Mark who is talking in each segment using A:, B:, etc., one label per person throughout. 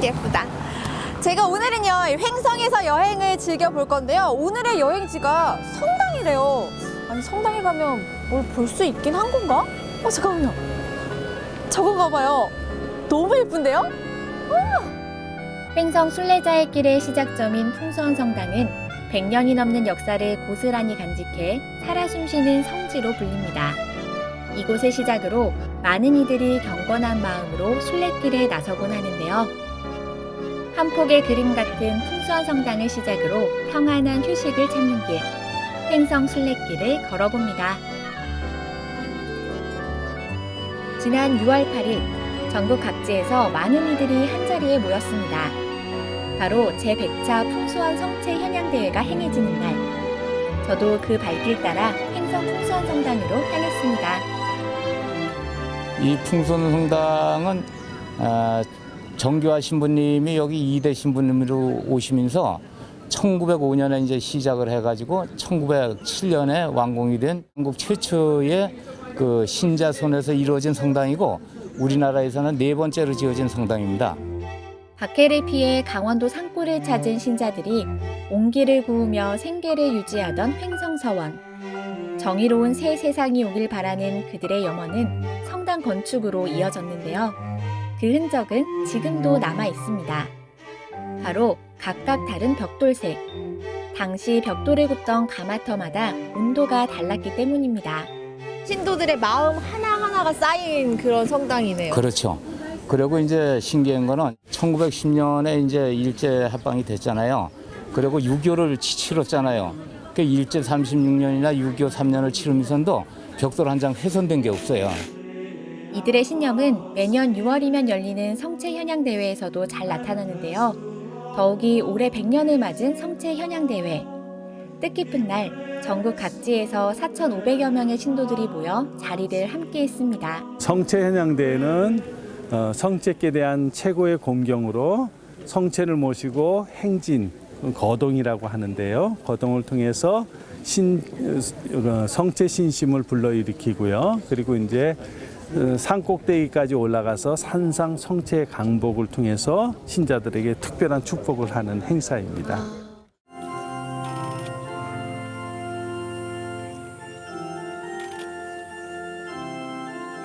A: 예쁘다. 제가 오늘은요 횡성에서 여행을 즐겨볼 건데요. 오늘의 여행지가 성당이래요. 아니 성당에 가면 뭘 볼 수 있긴 한 건가? 잠깐만요. 저건가 봐요. 너무 예쁜데요?
B: 횡성 순례자의 길의 시작점인 풍수원 성당은 100년이 넘는 역사를 고스란히 간직해 살아 숨쉬는 성지로 불립니다. 이곳을 시작으로 많은 이들이 경건한 마음으로 순례길에 나서곤 하는데요. 한 폭의 그림 같은 풍수원 성당을 시작으로 평안한 휴식을 찾는 길, 횡성 순례길을 걸어봅니다. 지난 6월 8일 전국 각지에서 많은 이들이 한자리에 모였습니다. 바로 제100차 풍수원 성체 현양대회가 행해지는 날, 저도 그 발길 따라 횡성 풍수원 성당으로 향했습니다.
C: 이 풍수원 성당은 정교화 신부님이 여기 2대 신부님으로 오시면서 1905년에 이제 시작을 해가지고 1907년에 완공이 된 한국 최초의 그 신자 손에서 이루어진 성당이고 우리나라에서는 4번째로 지어진 성당입니다.
B: 박해를 피해 강원도 산골을 찾은 신자들이 온기를 구우며 생계를 유지하던 횡성서원. 정의로운 새 세상이 오길 바라는 그들의 염원은 성당 건축으로 이어졌는데요. 그 흔적은 지금도 남아 있습니다. 바로 각각 다른 벽돌색. 당시 벽돌을 굽던 가마터마다 온도가 달랐기 때문입니다.
A: 신도들의 마음 하나하나가 쌓인 그런 성당이네요.
C: 그렇죠. 그리고 이제 신기한 거는 1910년에 이제 일제 합방이 됐잖아요. 그리고 6.25를 치렀잖아요. 그 일제 36년이나 6.25 3년을 치르면서도 벽돌 한 장 훼손된 게 없어요.
B: 이들의 신념은 매년 6월이면 열리는 성체 현양 대회에서도 잘 나타나는데요. 더욱이 올해 100년을 맞은 성체 현양 대회. 뜻깊은 날 전국 각지에서 4,500여 명의 신도들이 모여 자리를 함께했습니다.
D: 성체 현양대회는 성체께 대한 최고의 공경으로 성체를 모시고 행진, 거동이라고 하는데요. 거동을 통해서 성체 신심을 불러일으키고요. 그리고 이제 산 꼭대기까지 올라가서 산상 성체 강복을 통해서 신자들에게 특별한 축복을 하는 행사입니다.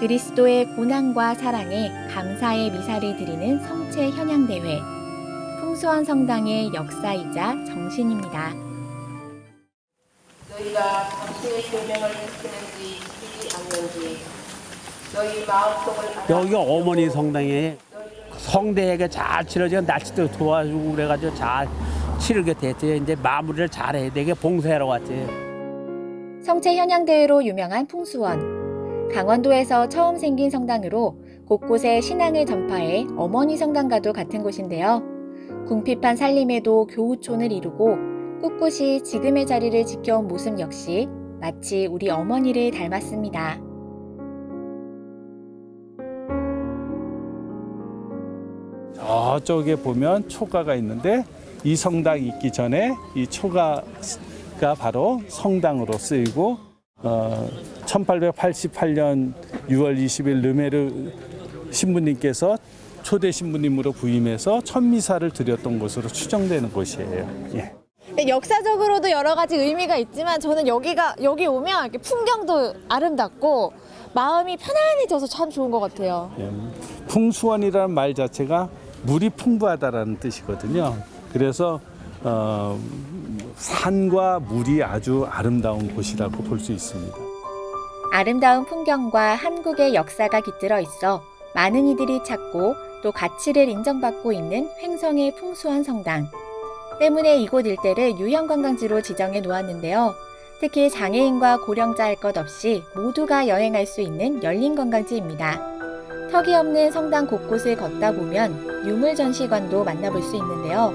B: 그리스도의 고난과 사랑에 감사의 미사를 드리는 성체 현양대회. 풍수원 성당의 역사이자 정신입니다.
E: 너희가 당신의 계명을 지키는지 지키지 않는지 너희 마음속을
F: 여기 어머니 성당에 성대회가 잘 치러져 날씨도 도와주고 그래가지고 잘 치르게 됐지. 이제 마무리를 잘해야 되게 봉사하러 왔지.
B: 성체 현양대회로 유명한 풍수원. 강원도에서 처음 생긴 성당으로 곳곳에 신앙을 전파해 어머니 성당과도 같은 곳인데요. 궁핍한 살림에도 교우촌을 이루고 꿋꿋이 지금의 자리를 지켜온 모습 역시 마치 우리 어머니를 닮았습니다.
D: 저쪽에 보면 초가가 있는데 이 성당이 있기 전에 이 초가가 바로 성당으로 쓰이고 1888년 6월 20일 르메르 신부님께서 초대 신부님으로 부임해서 천미사를 드렸던 곳으로 추정되는 곳이에요. 예.
A: 근데 역사적으로도 여러 가지 의미가 있지만 저는 여기 오면 이렇게 풍경도 아름답고 마음이 편안해져서 참 좋은 것 같아요.
D: 예. 풍수원이라는 말 자체가 물이 풍부하다라는 뜻이거든요. 그래서 산과 물이 아주 아름다운 곳이라고 볼 수 있습니다.
B: 아름다운 풍경과 한국의 역사가 깃들어 있어 많은 이들이 찾고 또 가치를 인정받고 있는 횡성의 풍수원 성당. 때문에 이곳 일대를 유형관광지로 지정해 놓았는데요. 특히 장애인과 고령자 할 것 없이 모두가 여행할 수 있는 열린 관광지입니다. 턱이 없는 성당 곳곳을 걷다 보면 유물 전시관도 만나볼 수 있는데요.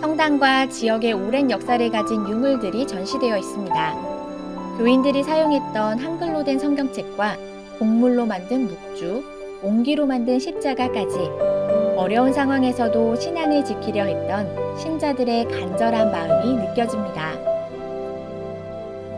B: 성당과 지역의 오랜 역사를 가진 유물들이 전시되어 있습니다. 교인들이 사용했던 한글로 된 성경책과 곡물로 만든 묵주, 옹기로 만든 십자가까지 어려운 상황에서도 신앙을 지키려 했던 신자들의 간절한 마음이 느껴집니다.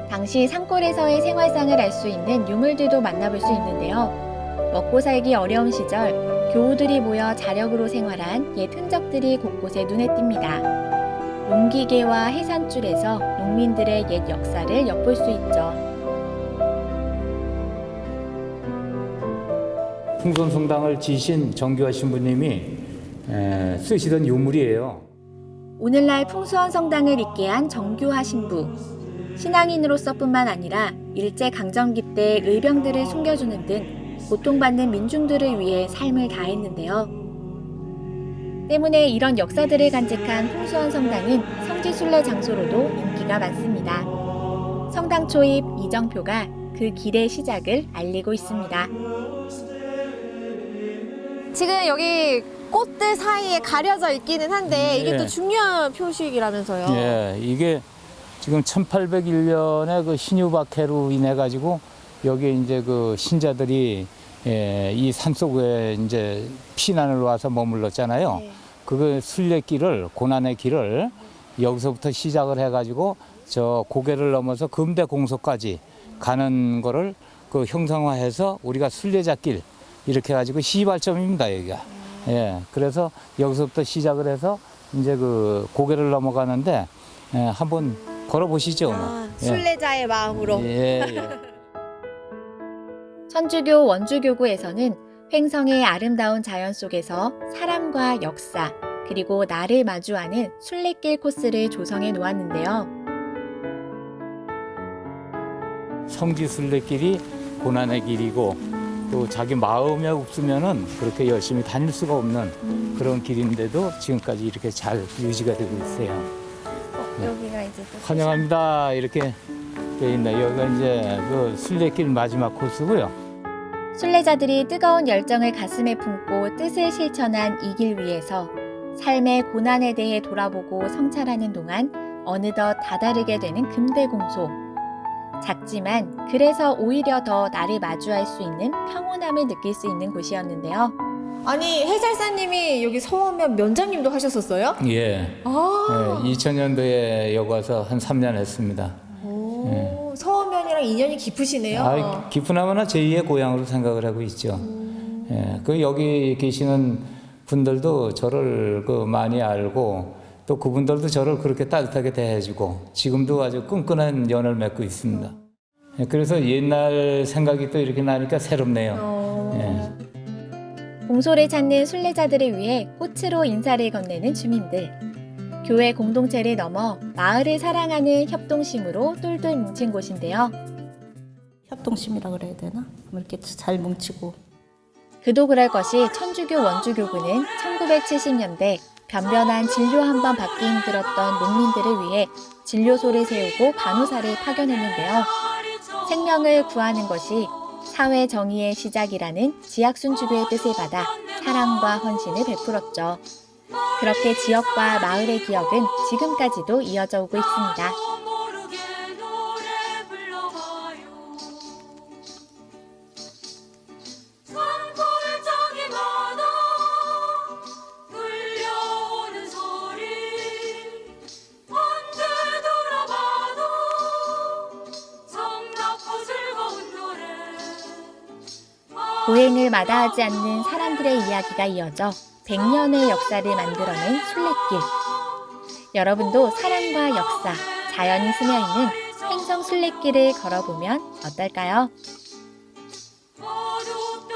B: 당시 산골에서의 생활상을 알 수 있는 유물들도 만나볼 수 있는데요. 먹고 살기 어려운 시절 교우들이 모여 자력으로 생활한 옛 흔적들이 곳곳에 눈에 띕니다. 농기계와 해산줄에서 농민들의 옛 역사를 엿볼 수 있죠.
C: 풍선성당을 지으신 정규하 신부님이 쓰시던 유물이에요.
B: 오늘날 풍수원 성당을 있게 한 정규하 신부. 신앙인으로서뿐만 아니라 일제강점기 때 의병들을 숨겨주는 등 고통받는 민중들을 위해 삶을 다했는데요. 때문에 이런 역사들을 간직한 풍수원 성당은 성지순례 장소로도 인기가 많습니다. 성당 초입 이정표가 그 길의 시작을 알리고 있습니다.
A: 지금 여기 꽃들 사이에 가려져 있기는 한데 이게
C: 예.
A: 또 중요한 표식이라면서요.
C: 예, 이게 지금 1801년에 그 신유박해로 인해 가지고 여기 이제 그 신자들이 이 산속에 이제 피난을 와서 머물렀잖아요.
A: 네.
C: 그 순례길을 고난의 길을 여기서부터 시작을 해가지고 저 고개를 넘어서 금대 공소까지 가는 거를 그 형상화해서 우리가 순례자길 이렇게 해가지고 시발점입니다 여기가. 예, 그래서 여기서부터 시작을 해서 이제 그 고개를 넘어가는데 한번 걸어보시죠.
A: 순례자의 마음으로.
C: 예, 예.
B: 천주교 원주교구에서는 횡성의 아름다운 자연 속에서 사람과 역사, 그리고 나를 마주하는 순례길 코스를 조성해 놓았는데요.
C: 성지순례길이 고난의 길이고 또 자기 마음에 없으면은 그렇게 열심히 다닐 수가 없는 그런 길인데도 지금까지 이렇게 잘 유지가 되고 있어요.
A: 여기가 이제 또
C: 환영합니다. 이렇게 돼 있네. 여기가 이제 그 순례길 마지막 코스고요.
B: 순례자들이 뜨거운 열정을 가슴에 품고 뜻을 실천한 이 길 위에서 삶의 고난에 대해 돌아보고 성찰하는 동안 어느덧 다다르게 되는 금대공소. 작지만 그래서 오히려 더 나를 마주할 수 있는 평온함을 느낄 수 있는 곳이었는데요.
A: 아니 해설사님이 여기 서원면 면장님도 하셨었어요?
C: 예.
A: 아,
C: 2000년도에 여기 와서 한 3년 했습니다.
A: 오, 서원면이랑 인연이 깊으시네요.
C: 아, 깊으나마나 제2의 고향으로 생각을 하고 있죠. 예, 그 여기 계시는 분들도 저를 그 많이 알고 또 그분들도 저를 그렇게 따뜻하게 대해주고 지금도 아주 끈끈한 연을 맺고 있습니다. 예, 그래서 옛날 생각이 또 이렇게 나니까 새롭네요. 예.
B: 공소를 찾는 순례자들을 위해 꽃으로 인사를 건네는 주민들. 교회 공동체를 넘어 마을을 사랑하는 협동심으로 똘똘 뭉친 곳인데요.
G: 협동심이라 그래야 되나? 이렇게 잘 뭉치고.
B: 그도 그럴 것이 천주교 원주교구는 1970년대 변변한 진료 한 번 받기 힘들었던 농민들을 위해 진료소를 세우고 간호사를 파견했는데요. 생명을 구하는 것이 사회 정의의 시작이라는 지학순 주교의 뜻을 받아 사랑과 헌신을 베풀었죠. 그렇게 지역과 마을의 기억은 지금까지도 이어져 오고 있습니다. 고행을 마다하지 않는 사람들의 이야기가 이어져 100년의 역사를 만들어낸 순례길. 여러분도 사랑과 역사, 자연이 스며있는 횡성 순례길을 걸어보면 어떨까요?